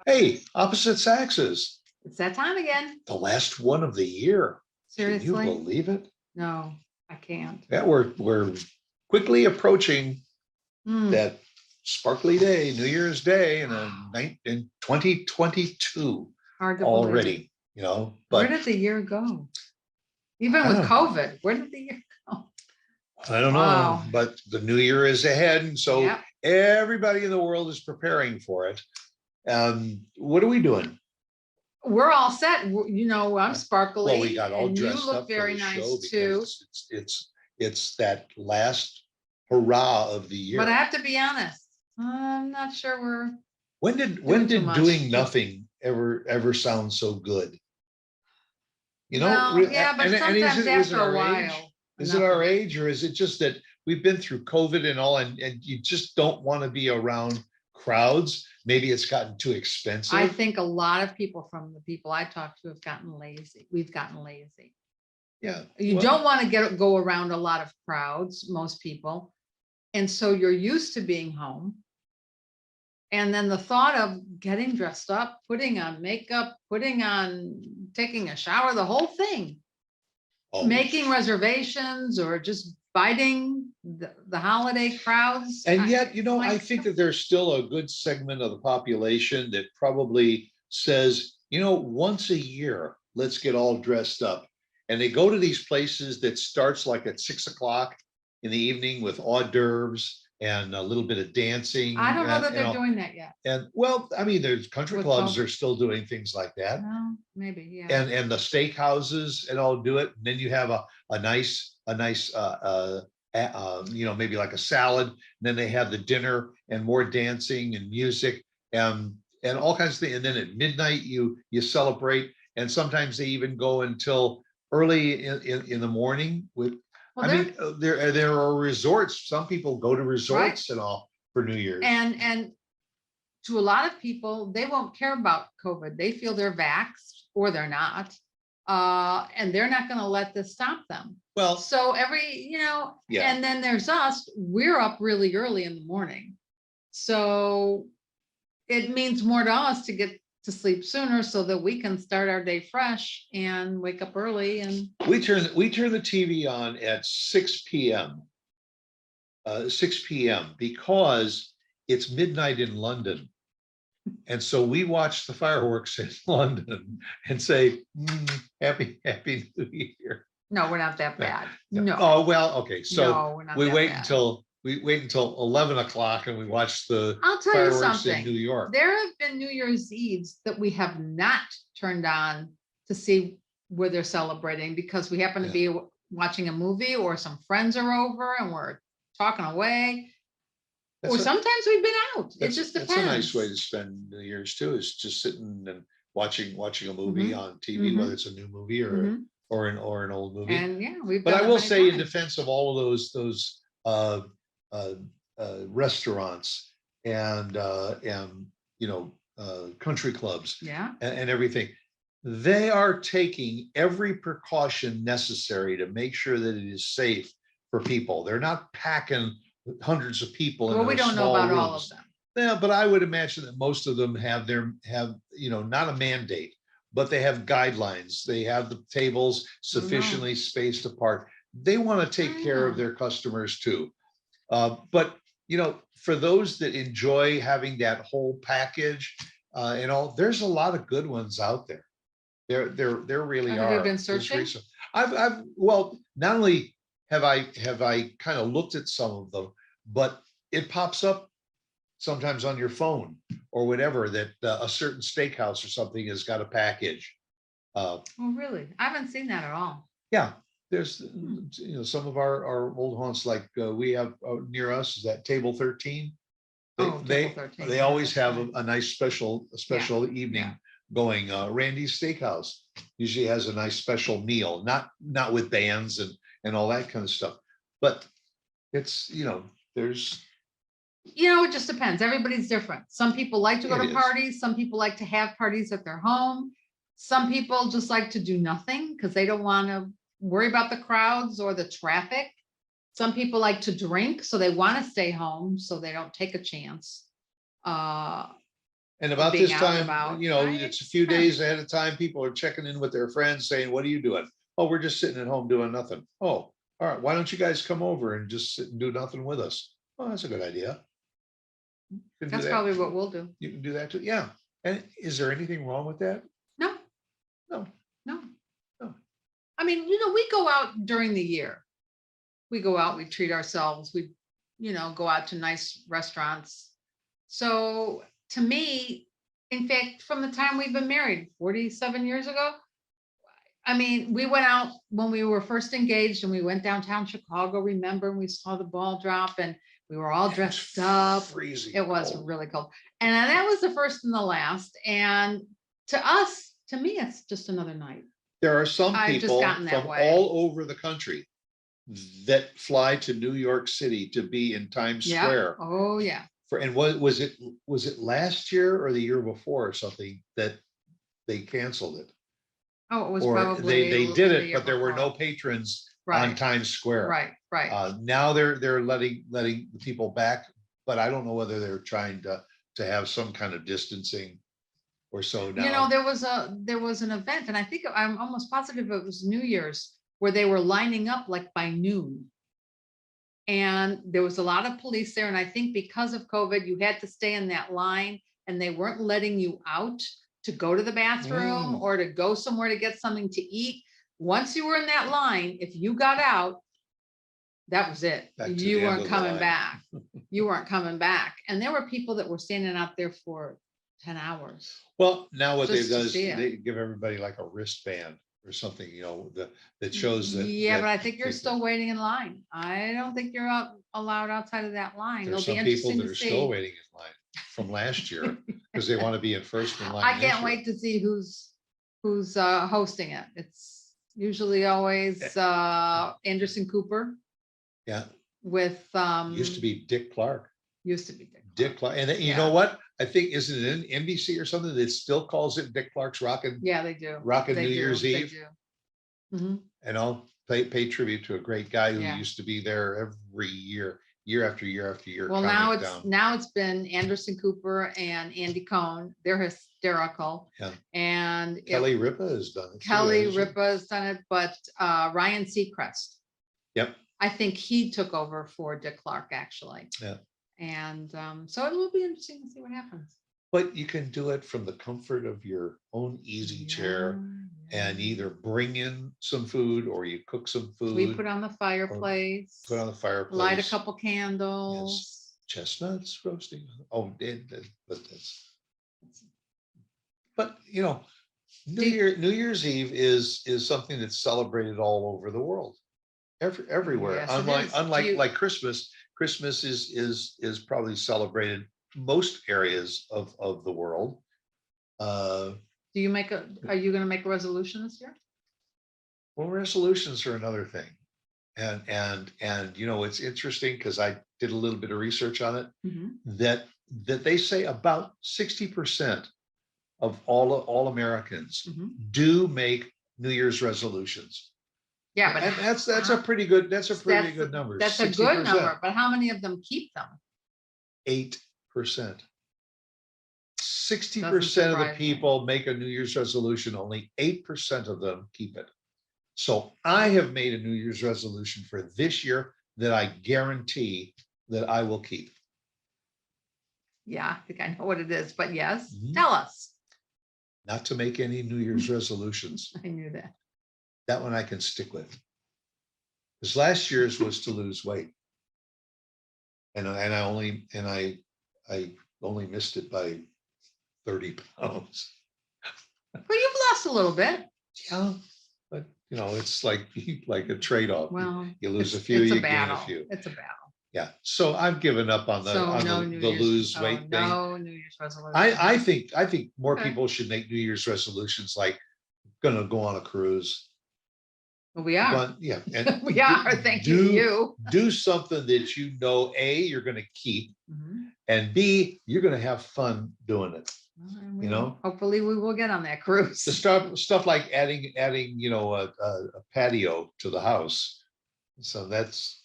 Hey, opposite Saxes, It's that time again. the last one of the year. Can you Seriously? believe it? No, I can't. Yeah, we're quickly approaching Hmm. that sparkly day, New Year's Day in 2022 Hard to believe it. already, Where but did the year go? Even I with don't know. COVID, where did the year go? I don't know, Wow. but the new year is ahead, and so Yep. everybody in the world is preparing for it. What are we doing? We're all set. You know, I'm sparkly. Well, we got all and you dressed look up for very the nice show too. because it's that last hurrah of the year. But I have to be honest, I'm not sure we're When doing too did much. doing nothing ever sound so good? You know, Well, yeah, but and sometimes is it after a our age? while, Is it enough our is- age, or is it just that we've been through COVID and all, and you just don't want to be around crowds? Maybe it's gotten too expensive. I think a lot of people from the people I talk to have gotten lazy. We've gotten lazy. Yeah. You well, don't want to go around a lot of crowds, most people. And so you're used to being home. And then the thought of getting dressed up, putting on makeup, taking a shower, the whole thing, oh, making reservations or just fighting the holiday crowds. And yet, I like- think that there's still a good segment of the population that probably says, once a year, let's get all dressed up. And they go to these places that starts like at 6 o'clock in the evening with hors d'oeuvres and a little bit of dancing. I don't know that they're doing that yet. And well, I mean, there's country With clubs COVID. are still doing things like that. No, maybe, yeah. And the steakhouses and all do it. And then you have a nice maybe like a salad. And then they have the dinner and more dancing and music and all kinds of things. And then at midnight you celebrate. And sometimes they even go until early in the morning with. Well, I mean, there are resorts. Some people go to resorts and all for New Year's. And to a lot of people, they won't care about COVID. They feel they're vaxxed or they're not. And they're not going to let this stop them. Well, So Yeah. and then there's us, we're up really early in the morning. So it means more to us to get to sleep sooner so that we can start our day fresh and wake up early. And we turn the TV on at 6 p.m. 6 p.m. because it's midnight in London. And so we watch the fireworks in London and say, happy New Year. no, we're not that bad. No. No. Oh, well, okay. So No, we're not we that wait bad. until 11 o'clock and we watch the I'll tell you fireworks in something. New York. There have been New Year's Eves that we have not turned on to see where they're celebrating because we happen to be watching a movie or some friends are over and we're talking away. Or sometimes we've been out. It just depends. That's a nice way to spend New Year's too, is just sitting and watching a movie on TV, whether it's a new movie or an old movie. And yeah, we've But done I it will many say in times. defense of all of those restaurants and country clubs Yeah. and everything, they are taking every precaution necessary to make sure that it is safe for people. They're not packing hundreds of people in Well, we those don't know small about all of rooms. them. Yeah, but I would imagine that most of them have not a mandate, but they have guidelines. They have the tables sufficiently spaced apart. They want to take care of their customers too. But for those that enjoy having that whole package, there's a lot of good ones out there. There really are. Have you been searching? Well, not only have I kind of looked at some of them, but it pops up sometimes on your phone or whatever that a certain steakhouse or something has got a package. Oh, really? I haven't seen that at all. Yeah, there's some of our old haunts like we have near us is that Table 13. They Table 13. they Yeah, always that's have right. a nice special evening going. Randy's Steakhouse usually has a nice special meal, not with bands and all that kind of stuff, but it's there's. It just depends. Everybody's different. Some people like to go It to is. parties. Some people like to have parties at their home. Some people just like to do nothing because they don't want to worry about the crowds or the traffic. Some people like to drink, so they want to stay home so they don't take a chance. And about being this out and time, about, you know, right? it's a few days ahead of time, people are checking in with their friends saying, what are you doing? Oh, we're just sitting at home doing nothing. Oh, all right, why don't you guys come over and just sit and do nothing with us? Oh, that's a good idea. You can do That's that. probably what we'll do. You can do that too. Yeah. And is there anything wrong with that? No, No. no. No. I mean, we go out during the year. We go out, we treat ourselves, we, go out to nice restaurants. So to me, in fact, from the time we've been married, 47 years ago, I mean, we went out when we were first engaged and we went downtown Chicago, remember, and we saw the ball drop and we were all dressed up. Freezing. It was cold. really cold. And that was the first and the last. And to me, it's just another night. There are some I've just people gotten that from way. all over the country that fly to New York City to be in Times Yeah. Square. Oh, yeah. And what was it last year or the year before or something that they canceled it? Oh, it was Or probably. they did the it, year but there were no before. patrons on Right, Times Square. right. Now they're letting the people back, but I don't know whether they're trying to have some kind of distancing or so now. There was an event, and I think I'm almost positive it was New Year's, where they were lining up like by noon. And there was a lot of police there, and I think because of COVID, you had to stay in that line, and they weren't letting you out to go to the bathroom or to go somewhere to get something to eat. Once you were in that line, if you got out, that was it. You weren't coming back. You weren't coming back. And there were people that were standing out there for 10 hours. Well, now what they've Just to done is see it. they give everybody like a wristband or something, that shows that. Yeah, that but I think you're people- still waiting in line. I don't think you're allowed outside of that line. It'll There's be some people interesting that to are still see. waiting in line from last year because they want to be in first in line. I this can't year. wait to see who's hosting it. It's usually always Anderson Cooper Yeah, with used to be Dick Clark. Dick Clark, and you Yeah. know what? I think isn't it in NBC or something that still calls it Dick Clark's Rockin'? Yeah, they do. Rockin' They New do, Year's they Eve. do. Mhm. And I'll pay tribute to a great guy who Yeah. used to be there every year after year after year. Well, counting now down. it's been Anderson Cooper and Andy Cohen. They're hysterical. Yeah. And Kelly Ripa has done it. too, Kelly hasn't she? Ripa has done it, but Ryan Seacrest, Yep. I think he took over for Dick Clark, actually. Yeah. And so it will be interesting to see what happens. But you can do it from the comfort of your own easy chair and either bring in some food or you cook some food. We put on the fireplace. Put on the fireplace. Light a couple candles. Chestnuts roasting. Oh, but that's. But New Year's Eve is something that's celebrated all over the world, everywhere. Yes, it is. Unlike Christmas. Christmas is probably celebrated most areas of the world. Are you going to make a resolution this year? Well, resolutions are another thing. And it's interesting because I did a little bit of research on it, that they say about 60% of all Americans do make New Year's resolutions. Yeah, but and that's a pretty good number. That's 60%. A good number, but how many of them keep them? 8%. 60% of the people make a New Year's resolution, only 8% of them keep it. So I have made a New Year's resolution for this year that I guarantee that I will keep. Yeah, I think I know what it is, but yes, Mhm. Tell us. Not to make any New Year's resolutions. I knew that. That one I can stick with. Because last year's was to lose weight. And I only missed it by 30 pounds. Well, you've lost a little bit. Yeah, but it's like a trade-off. Well, You lose a it's few, a you gain battle. a few. It's a battle. Yeah. So I've given up on the lose weight thing. No New Year's resolution. I think more Okay. people should make New Year's resolutions like gonna go on a cruise. Well, we are. But, yeah. And We are. Thank you. do something that A, you're gonna keep, Mhm. and B, you're gonna have fun doing it. Well, and You know? hopefully we will get on that cruise. The stuff like adding a patio to the house. So that's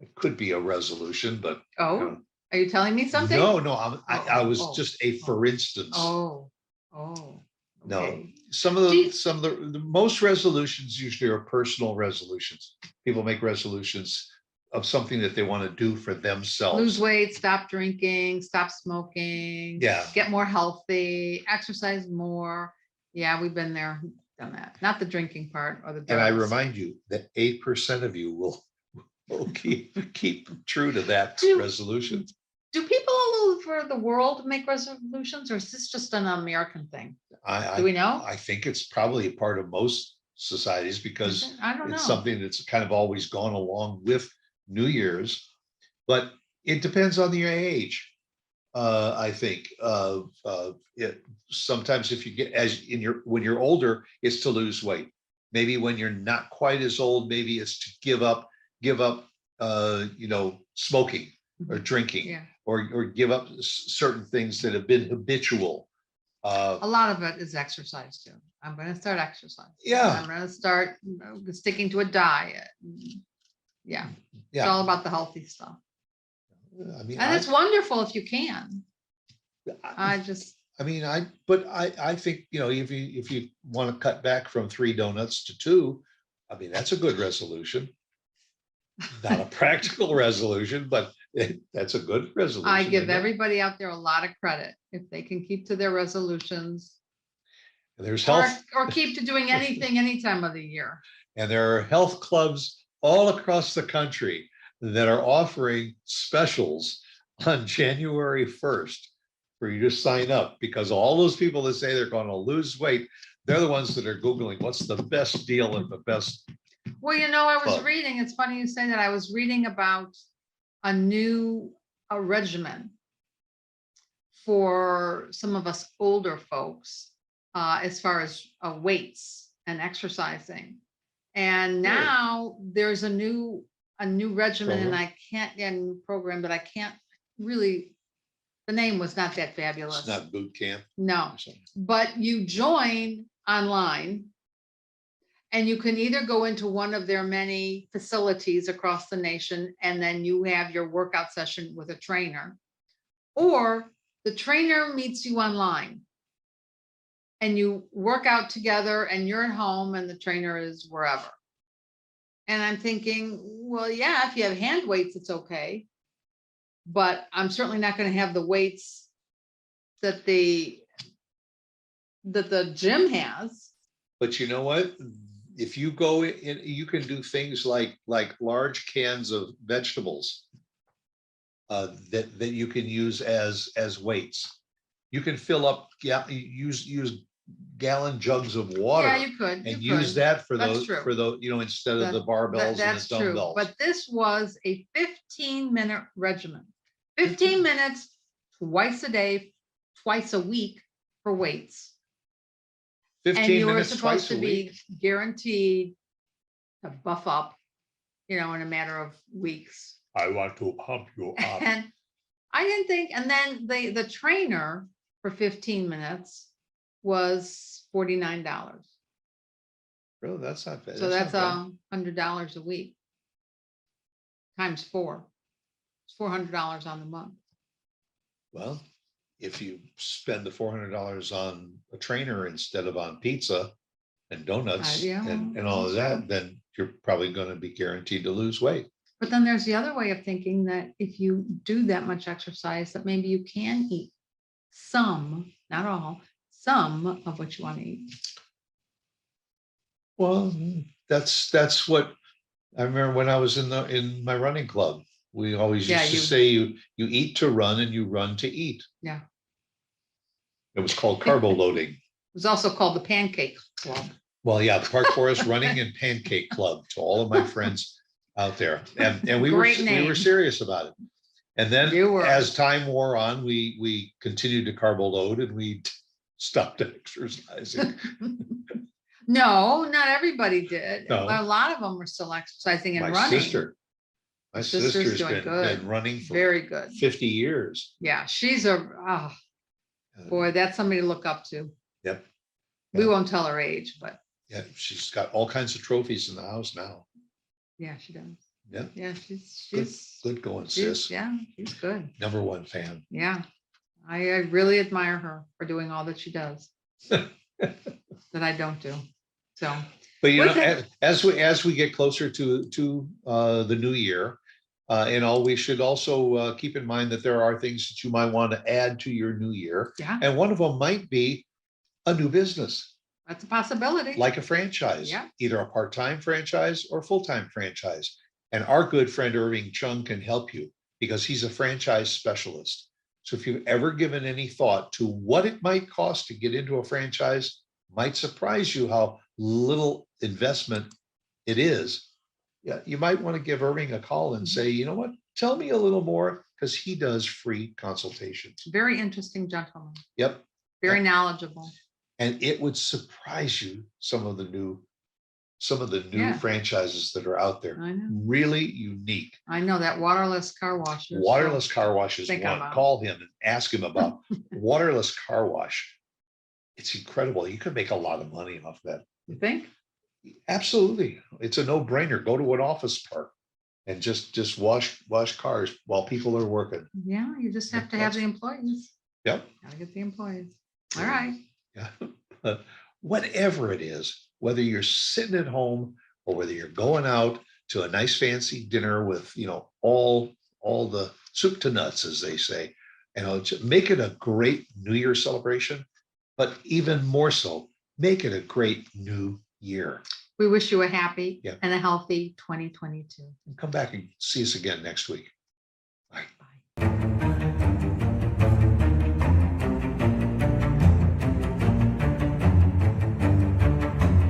it could be a resolution, but Oh, Are you telling me something? No, I Oh, was oh, just a for instance. Oh, No, okay. some of Geez. the most resolutions usually are personal resolutions. People make resolutions of something that they want to do for Lose themselves. weight, stop drinking, stop smoking. Yeah. Get more healthy, exercise more. Yeah, we've been there, done that. Not the drinking part or the And I drugs. remind you that 8% of you will keep true to that Do- resolution. Do people all over the world make resolutions, or is this just an American thing? Do we know? I think it's probably a part of most societies Is because it? I don't it's know. something that's kind of always gone along with New Year's, but it depends on your age. I think it sometimes if you get when you're older, it's to lose weight. Maybe when you're not quite as old, maybe it's to give up smoking or drinking, Yeah. or give up certain things that have been habitual. A lot of it is exercise too. I'm going to start exercise. Yeah. I'm going to start sticking to a diet. Yeah. It's all about the healthy stuff. I mean, And it's wonderful if you can. I think, if you want to cut back from 3 donuts to 2, I mean, that's a good resolution. Not a practical resolution, but that's a good resolution. I give isn't it? everybody out there a lot of credit if they can keep to their resolutions And there's or, health, or keep to doing anything any time of the year. and there are health clubs all across the country that are offering specials on January 1st for you to sign up, because all those people that say they're going to lose weight, they're the ones that are Googling what's the best deal and the best. Well, I was Club. reading, it's funny you say that. I was reading about a new regimen for some of us older folks as far as weights and exercising. And now there's a new regimen, and I can't get a program, but I can't really, the name was not that fabulous. It's not boot camp. No, but you join online and you can either go into one of their many facilities across the nation, and then you have your workout session with a trainer, or the trainer meets you online and you work out together and you're at home and the trainer is wherever. And I'm thinking, well, yeah, if you have hand weights, it's okay. But I'm certainly not going to have the weights that the gym has. But you know what? If you go in, you can do things like large cans of vegetables that you can use as weights. You can fill up, use gallon jugs of water. Yeah, you could. And use that for That's those, true. instead of the barbells and That's the true. dumbbells. But this was a 15-minute regimen. 15 minutes twice a day, twice a week for weights. 15 And you were minutes supposed twice a to week. be guaranteed to buff up, in a matter of weeks. I want to pump you up. And I didn't think, and then the trainer for 15 minutes was $49. Really, that's not bad. So that's not bad. $100 a week times 4. It's $400 on the month. Well, if you spend the $400 on a trainer instead of on pizza and donuts Yeah, and all of that's that, then you're probably going to be guaranteed to lose weight. But then there's the other way of thinking, that if you do that much exercise, that maybe you can eat some, not all, some of what you want to eat. Well, that's what I remember when I was in my running club. We always used to say you eat to run and you run to eat. Yeah. It was called carbo loading. It was also called the Pancake Club. Well, yeah, the Park Forest Running and Pancake Club, to all of my friends out there. And we were serious about it. And then as time wore on, we continued to carbo load and we stopped exercising. No, not everybody did. No. A lot of them were still exercising and running. My sister's been running for very good 50 years. Yeah, she's boy, that's somebody to look up to. Yep. We won't tell her age, but yeah, she's got all kinds of trophies in the house now. Yeah, she does. Yeah, Yeah, good, good going, sis. yeah, she's good. Number one fan. Yeah. I really admire her for doing all that she does that I don't do. So, But you know, Okay. as we get closer to the new year, we should also keep in mind that there are things that you might want to add to your new year, yeah, and one of them might be a new business, that's a possibility. like a franchise, Yeah. either a part-time franchise or full-time franchise. And our good friend Irving Chung can help you because he's a franchise specialist. So if you've ever given any thought to what it might cost to get into a franchise, might surprise you how little investment it is. Yeah, you might want to give Irving a call and say, you know what, tell me a little more, because he does free consultations. Very interesting gentleman. Yep. Very Yep. knowledgeable. And it would surprise you some of the new Yeah. franchises that are out there. I know. Really unique. I know that waterless car wash. Waterless car wash is think one. about. Call him and ask him about waterless car wash. It's incredible. You could make a lot of money off that. You think? Absolutely. It's a no-brainer. Go to an office park and just wash cars while people are working. Yeah, you just have to have the employees. Yep. Gotta get the employees. All right. Yeah. But whatever it is, whether you're sitting at home or whether you're going out to a nice fancy dinner with, all the soup to nuts, as they say, make it a great New Year celebration, but even more so, make it a great new year. We wish you a happy Yeah. and a healthy 2022. Come back and see us again next week.